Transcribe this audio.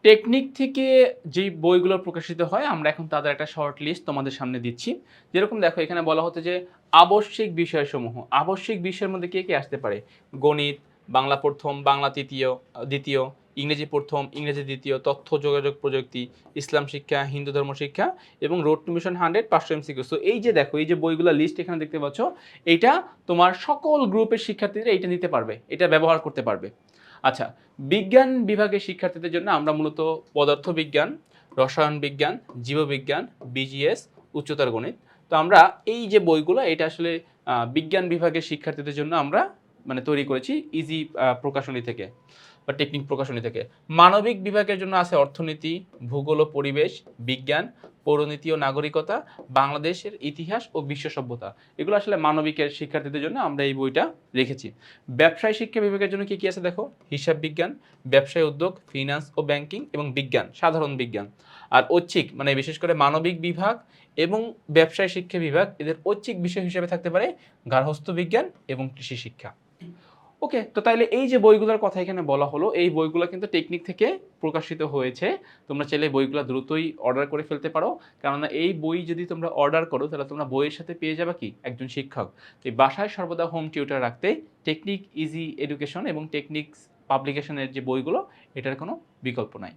Technique থেকে যেই বইগুলো প্রকাশিত হয় আমরা এখন তাদের একটা শর্ট লিস্ট তোমাদের সামনে দিচ্ছি। যেরকম দেখো এখানে বলা হচ্ছে যে আবশ্যিক বিষয়সমূহ। আবশ্যিক বিষয়ের মধ্যে কে আসতে পারে? গণিত, বাংলা প্রথম, বাংলা দ্বিতীয়, ইংরেজি প্রথম, ইংরেজি দ্বিতীয়, তথ্য যোগাযোগ প্রযুক্তি, ইসলাম শিক্ষা, হিন্দু ধর্ম শিক্ষা এবং road two mission 100 500 MCQ. So এই যে দেখো এই যে বইগুলোর লিস্ট এখানে দেখতে পাচ্ছ, এইটা তোমার সকল গ্রুপের শিক্ষার্থীরা এটা নিতে পারবে, এটা ব্যবহার করতে পারবে। আচ্ছা, বিজ্ঞান বিভাগের শিক্ষার্থীদের জন্য আমরা মূলত পদার্থবিজ্ঞান, রসায়ন বিজ্ঞান, জীববিজ্ঞান, বিজিএস, উচ্চতর গণিত। তো আমরা এই যে বইগুলো এটা আসলে বিজ্ঞান বিভাগের শিক্ষার্থীদের জন্য আমরা মানে তৈরি করেছি ইজি প্রকাশনী থেকে বা টেকনিক প্রকাশনী থেকে। মানবিক বিভাগের জন্য আছে অর্থনীতি, ভূগোল ও পরিবেশ, বিজ্ঞান, পৌরনীতি ও নাগরিকতা, বাংলাদেশের ইতিহাস ও বিশ্ব সভ্যতা। এগুলো আসলে মানবিকের শিক্ষার্থীদের জন্য আমরা এই বইটা রেখেছি। ব্যবসায় শিক্ষা বিভাগের জন্য কি আছে দেখো, হিসাব বিজ্ঞান, ব্যবসায় উদ্যোগ, ফিনান্স ও ব্যাংকিং এবং বিজ্ঞান, সাধারণ বিজ্ঞান। আর ঐচ্ছিক মানে বিশেষ করে মানবিক বিভাগ এবং ব্যবসায় শিক্ষা বিভাগ এদের ঐচ্ছিক বিষয় হিসেবে থাকতে পারে গার্হস্থ্য বিজ্ঞান এবং কৃষি শিক্ষা। ওকে, তো তাইলে এই যে বইগুলোর কথা এখানে বলা হলো, এই বইগুলো কিন্তু টেকনিক থেকে প্রকাশিত হয়েছে। তোমরা চাইলে বইগুলো দ্রুতই অর্ডার করে ফেলতে পারো, কেননা এই বই যদি তোমরা অর্ডার করো তাহলে তোমরা বইয়ের সাথে পেয়ে যাবে কি একজন শিক্ষক। তো বাসায় সর্বদা হোম টিউটর রাখতে টেকনিক ইজি এডুকেশন এবং টেকনিক্স পাবলিকেশনের যে বইগুলো, এটার কোনো বিকল্প নাই।